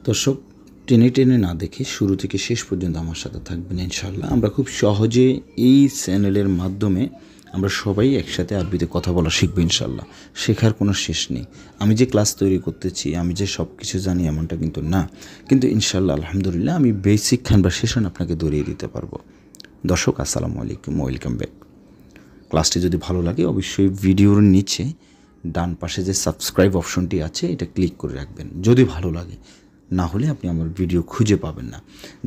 দর্শক, টেনে টেনে না দেখে শুরু থেকে শেষ পর্যন্ত আমার সাথে থাকবেন ইনশাআল্লাহ। আমরা খুব সহজে এই চ্যানেলের মাধ্যমে আমরা সবাই একসাথে আরবিতে কথা বলা শিখবো ইনশাআল্লাহ। শেখার কোনো শেষ নেই। আমি যে ক্লাস তৈরি করতেছি, আমি যে সব কিছু জানি এমনটা কিন্তু না, কিন্তু ইনশাআল্লাহ আলহামদুলিল্লাহ আমি বেসিক কনভারসেশন আপনাকে ধরিয়ে দিতে পারবো। দর্শক, আসসালামু আলাইকুম, ওয়েলকাম ব্যাক। ক্লাসটি যদি ভালো লাগে অবশ্যই ভিডিওর নিচে ডান পাশে যে সাবস্ক্রাইব অপশনটি আছে এটা ক্লিক করে রাখবেন যদি ভালো লাগে, না হলে আপনি আমার ভিডিও খুঁজে পাবেন না।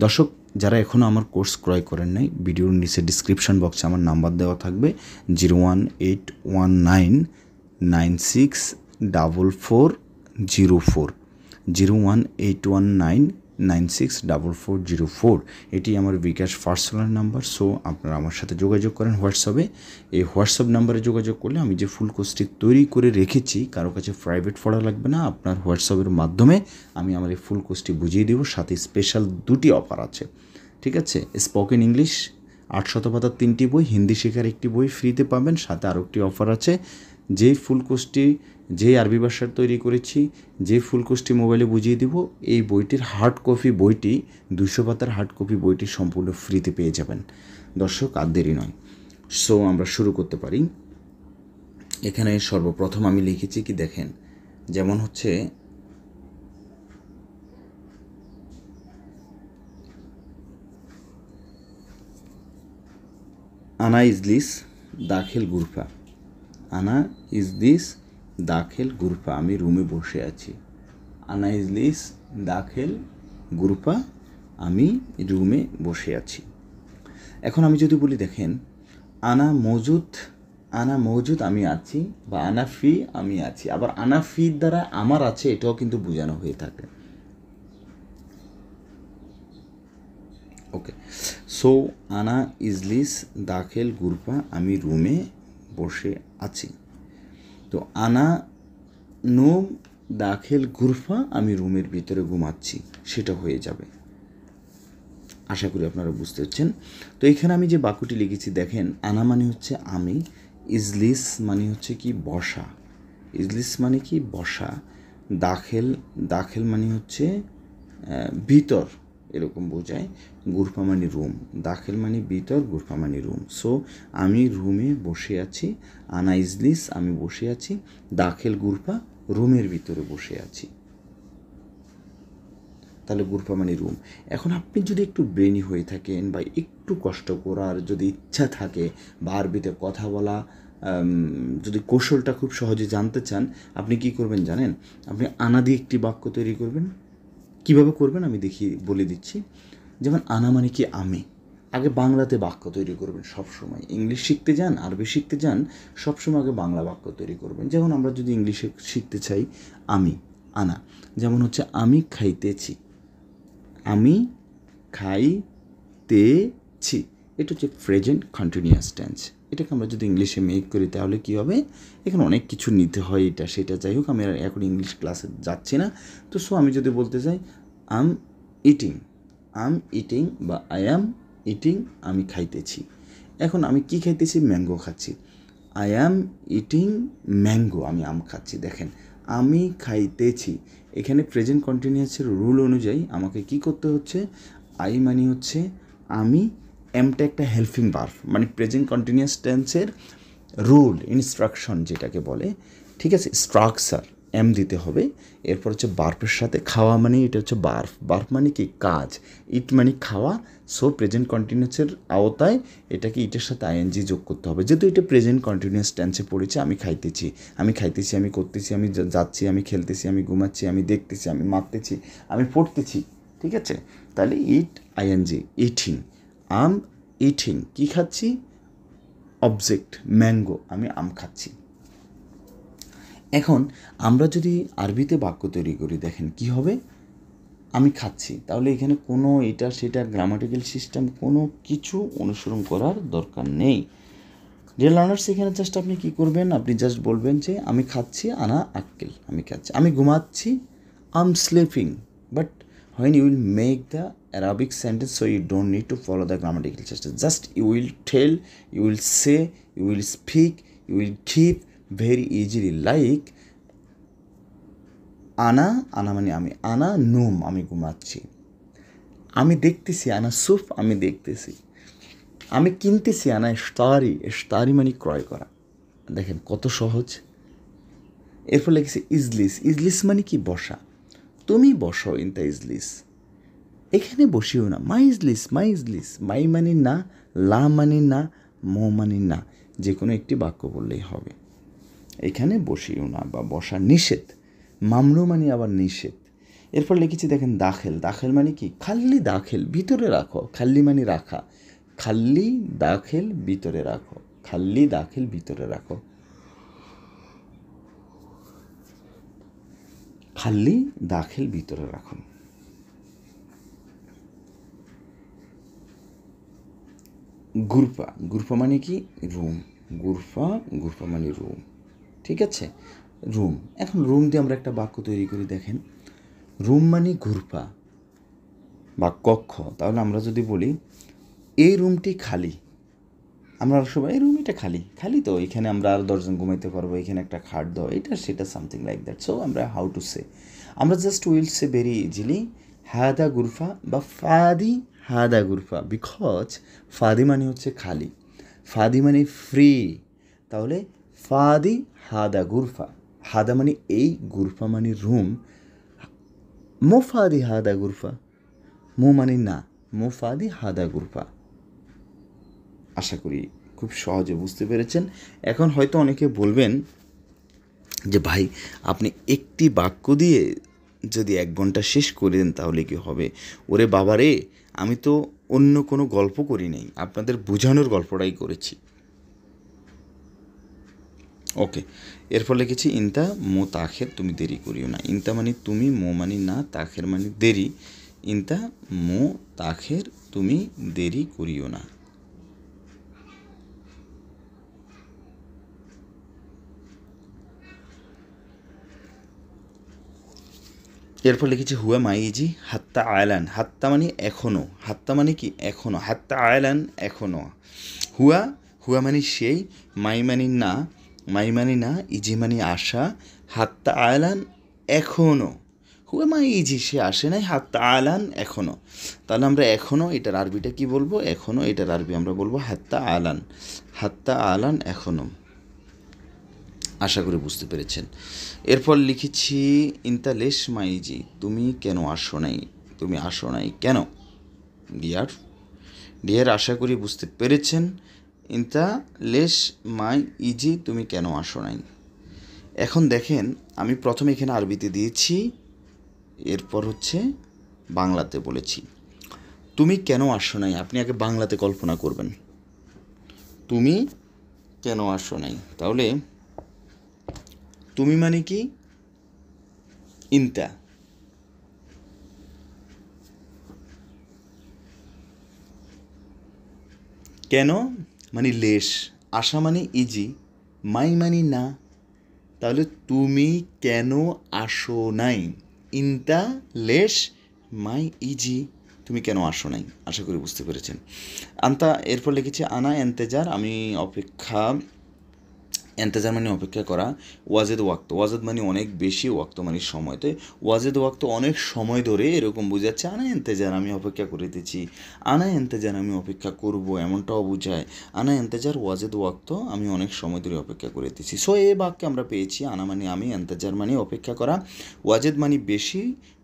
দর্শক, যারা এখনও আমার কোর্স ক্রয় করেন নাই, ভিডিওর নিচে ডিসক্রিপশন বক্সে আমার নাম্বার দেওয়া থাকবে 01819964404 01819964404। এটি আমার বিকাশ পার্সোনাল নাম্বার। সো আপনারা আমার সাথে যোগাযোগ করেন হোয়াটসঅ্যাপে। এই হোয়াটসঅ্যাপ নাম্বারে যোগাযোগ করলে আমি যে ফুল কোর্সটি তৈরি করে রেখেছি, কারো কাছে প্রাইভেট পড়া লাগবে না, আপনার হোয়াটসঅ্যাপের মাধ্যমে আমি আমার এই ফুল কোর্সটি বুঝিয়ে দেবো। সাথে স্পেশাল 2টি অফার আছে, ঠিক আছে? স্পোকেন ইংলিশ 800 পাতার 3টি বই, হিন্দি শেখার 1টি বই ফ্রিতে পাবেন। সাথে আরও একটি অফার আছে, যেই ফুল কোর্সটি, যে আরবি ভাষার তৈরি করেছি, যে ফুল কোর্সটি মোবাইলে বুঝিয়ে দেব, এই বইটির হার্ড কপি বইটি 200 পাতার হার্ড কপি বইটি সম্পূর্ণ ফ্রিতে পেয়ে যাবেন। দর্শক, আর দেরি নয়, সো আমরা শুরু করতে পারি। এখানে সর্বপ্রথম আমি লিখেছি কি দেখেন, যেমন হচ্ছে আনা ইজলিস দাখিল গুরফা। আনা ইজলিস দাখিল গুরফা, আমি রুমে বসে আছি। আনা ইজলিস দাখিল গুরফা, আমি রুমে বসে আছি। এখন আমি যদি বলি দেখেন, আনা মৌজুদ আমি আছি, বা আনা ফি আমি আছি। আবার আনা ফির দ্বারা আমার আছে এটাও কিন্তু বোঝানো হয়ে থাকে। ওকে, সো আনা ইজলিস দাখিল গুরফা, আমি রুমে বসে আছি। তো আনা নোম দাখিল গুরফা, আমি রুমের ভিতরে ঘুমাচ্ছি, সেটা হয়ে যাবে। আশা করি আপনারা বুঝতে পারছেন। তো এখানে আমি যে বাক্যটি লিখেছি দেখেন, আনা মানে হচ্ছে আমি, ইজলিস মানে হচ্ছে কি বসা, ইজলিস মানে কি বসা, দাখিল মানে হচ্ছে ভিতর, এরকম বোঝায়। গুরফা মানে রুম, দাখিল মানে ভিতর, গুরফা মানে রুম। সো আমি রুমে বসে আছি, আনা ইজলিস আমি বসে আছি, দাখিল গুরফা রুমের ভিতরে বসে আছি। তাহলে গুরফা মানে রুম। এখন আপনি যদি একটু ব্রেনি হয়ে থাকেন বা একটু কষ্ট করার যদি ইচ্ছা থাকে বা আরবিতে কথা বলা যদি কৌশলটা খুব সহজে জানতে চান, আপনি কি করবেন জানেন? আপনি আনা দিয়ে একটি বাক্য তৈরি করবেন। কিভাবে করবেন আমি বলে দিচ্ছি। যেমন আনা মানে কি আমি, আগে বাংলাতে বাক্য তৈরি করবেন সবসময়। ইংলিশ শিখতে যান, আরবি শিখতে যান, সবসময় আগে বাংলা বাক্য তৈরি করবেন। যেমন আমরা যদি ইংলিশে শিখতে চাই, আমি, আনা, যেমন হচ্ছে আমি খাইতেছি, আমি খাইতেছি, এটা হচ্ছে প্রেজেন্ট কন্টিনিউয়াস টেন্স। এটাকে আমরা যদি ইংলিশে মেক করি তাহলে কী হবে? এখানে অনেক কিছু নিতে হয়, এটা সেটা, যাই হোক আমি এখন ইংলিশ ক্লাসে যাচ্ছি না। তো সো আমি যদি বলতে চাই আম ইটিং বা আই অ্যাম ইটিং, আমি খাইতেছি। এখন আমি কি খাইতেছি? ম্যাঙ্গো খাচ্ছি। আই অ্যাম ইটিং ম্যাঙ্গো, আমি আম খাচ্ছি। দেখেন, আমি খাইতেছি, এখানে প্রেজেন্ট কন্টিনিউয়াসের রুল অনুযায়ী আমাকে কি করতে হচ্ছে? আই মানে হচ্ছে আমি, এমটা একটা হেল্পিং ভার্ব, মানে প্রেজেন্ট কন্টিনিউয়াস টেন্সের রুল, ইনস্ট্রাকশন যেটাকে বলে, ঠিক আছে, স্ট্রাকচার, এম দিতে হবে। এরপর হচ্ছে বার্ফের সাথে খাওয়া, মানে এটা হচ্ছে বার্ফ মানে কি কাজ, ইট মানে খাওয়া। সো প্রেজেন্ট কন্টিনিউয়াসের আওতায় এটাকে ইটের সাথে আইএনজি যোগ করতে হবে, যেহেতু এটা প্রেজেন্ট কন্টিনিউয়াস টেন্সে পড়েছে। আমি খাইতেছি, আমি করতেছি, আমি যাচ্ছি, আমি খেলতেছি, আমি ঘুমাচ্ছি, আমি দেখতেছি, আমি মারতেছি, আমি পড়তেছি, ঠিক আছে? তাহলে ইট আইএনজি, ইটিং, আম ইটিং, কী খাচ্ছি? অবজেক্ট ম্যাঙ্গো, আমি আম খাচ্ছি। এখন আমরা যদি আরবিতে বাক্য তৈরি করি, দেখেন কি হবে? আমি খাচ্ছি, তাহলে এখানে কোনো এটা সেটা গ্রামাটিক্যাল সিস্টেম কোনো কিছু অনুসরণ করার দরকার নেই। ডিয়ার লার্নার্স, এখানে জাস্ট আপনি কী করবেন? আপনি জাস্ট বলবেন যে আমি খাচ্ছি, আনা আক্কেল, আমি খাচ্ছি। আমি ঘুমাচ্ছি, I'm sleeping. But when you will make the Arabic sentence, so you don't need to follow the grammatical system. Just you will tell, you will say, you will speak, you will keep very easily. Like আনা, আনা মানে আমি, আনা num আমি ঘুমাচ্ছি। আমি দেখতেছি, আনা সুফ আমি দেখতেছি। আমি কিনতেছি, আনা ইশতারি, ইশতারি মানে ক্রয় করা। দেখেন কত সহজ। এরপর লিখেছি ইজলিস, ইজলিস মানে কি বসা। তুমি বসো ইন দ্য ইজলিস, এখানে বসিও না। মাই ইজলিস, মাই ইজলিস, মাই মানে না, লা মানে না, মো মানে না, যে কোনো একটি বাক্য বললেই হবে। এখানে বসিও না বা বসা নিষেধ। মামনু মানে আবার নিষেধ। এরপর লিখেছি দেখেন দাখেল, দাখেল মানে কি খাল্লি দাখেল ভিতরে রাখো, খাল্লি মানে রাখা, খাল্লি দাখেল ভিতরে রাখো, খাল্লি দাখেল ভিতরে রাখো, খাল্লি দাখেল ভিতরে রাখো। গুরফা, গুরফা মানে কি রুম, গুরফা, গুরফা মানে রুম, ঠিক আছে, রুম। এখন রুম দিয়ে আমরা একটা বাক্য তৈরি করি। দেখেন রুম মানে গুরফা বা কক্ষ। তাহলে আমরা যদি বলি এই রুমটি খালি, আমরা সবাই এই রুম এটা খালি, খালি তো, এখানে আমরা আর 10 জন ঘুমাইতে পারবো, এখানে একটা খাট দাও, এটা সেটা সামথিং লাইক দ্যাট। সো আমরা হাউ টু সে, আমরা just will say very easily হাদা গুরফা বা ফাদি হাদা গুরফা, বিকজ ফাদি মানে হচ্ছে খালি, ফাদি মানে ফ্রি। তাহলে ফাদি হাদা গুরফা, হাদা মানে এই, গুরফা মানে রুম, মোফাদি হাদা গুরফা, মো মানে না, মোফাদি হাদা গুরফা। আশা করি খুব সহজে বুঝতে পেরেছেন। এখন হয়তো অনেকে বলবেন যে ভাই আপনি একটি বাক্য দিয়ে যদি 1 ঘন্টা শেষ করে দেন তাহলে কি হবে? ওরে বাবা রে, আমি তো অন্য কোনো গল্প করি নাই, আপনাদের বোঝানোর গল্পটাই করেছি। ওকে, এরপর লিখেছি ইনতা মো তাখের, তুমি দেরি করিও না। ইনতা মানে তুমি, মো মানে না, তাখের মানে দেরি। ইনতা মো তাখের, তুমি দেরি করিও না। এরপর লিখেছি হুয়া মাইজি হাত্তা আয়লান, হাত্তা মানে এখনও, হাত্তা মানে কি এখনও, হাত্তা আয়লান এখনও। হুয়া, হুয়া মানে সেই, মাই মানে না, মাই মানে না, ইজি মানে আসা, হাত্তা আয়লান এখনও। হুয়া মাই ইজি সে আসে নাই, হাত্তা আয়লান এখনও। তাহলে আমরা এখনও এটার আরবিটা কি বলবো? এখনও এটার আরবি আমরা বলবো হাত্তা আলান, হাত্তা আলান এখনও। আশা করি বুঝতে পেরেছেন। এরপর লিখেছি ইনতা লেশ মাইজি, তুমি কেন আসো নাই, তুমি আসো নাই কেন? ডিয়ার, ডিয়ার আশা করি বুঝতে পেরেছেন। ইনতা লেশ মাই ইজি, তুমি কেন আসো নাই। এখন দেখেন আমি প্রথমে এখানে আরবিতে দিয়েছি, এরপর হচ্ছে বাংলাতে বলেছি। তুমি কেন আসো নাই, আপনি আগে বাংলাতে কল্পনা করবেন, তুমি কেন আসো নাই। তাহলে তুমি মানে কি ইনতা, কেন মানে লেশ, আসা মানে ইজি, মাই মানে না। তাহলে তুমি কেন আসো নাই, ইনতা লেশ মাই ইজি, তুমি কেন আসো নাই। আশা করি বুঝতে পেরেছেন। আন্তা, এরপর লিখেছি আনা এন্তেজার, আমি অপেক্ষা, এন্তেজার মানে অপেক্ষা করা। ওয়াজেদ ওয়াক্ত, ওয়াজেদ মানে অনেক বেশি, ওয়াক্ত মানে সময়, তো ওয়াজেদ ওয়াক্ত অনেক সময় ধরে এরকম বোঝাচ্ছে। আনা এন্তেজার আমি অপেক্ষা করিতেছি, আনা এন্তেজার আমি অপেক্ষা করব এমনটাও বোঝায়। আনা এন্তেজার ওয়াজেদ ওয়াক্ত, আমি অনেক সময় ধরে অপেক্ষা করিতেছি। সো এই বাক্যে আমরা পেয়েছি আনা মানে আমি, এন্তেজার মানে অপেক্ষা করা, ওয়াজেদ মানে বেশি,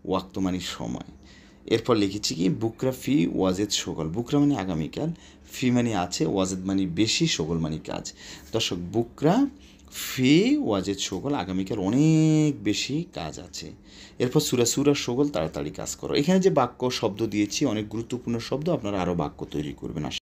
ওয়াক্ত মানে সময়। এরপর লিখেছি কি বুকরা ফি ওয়াজেদ সকাল, বুকরা মানে আগামীকাল, ফি মানে আছে, ওয়াজেদ মানে বেশি, সগল মানে কাজ। দর্শক বুকরা ফি ওয়াজেদ সগল, আগামীকাল অনেক বেশি কাজ আছে। এরপর সুরা, সুরা সগল তাড়াতাড়ি কাজ করো। এখানে যে বাক্য শব্দ দিয়েছি অনেক গুরুত্বপূর্ণ শব্দ, আপনারা আরও বাক্য তৈরি করবেন।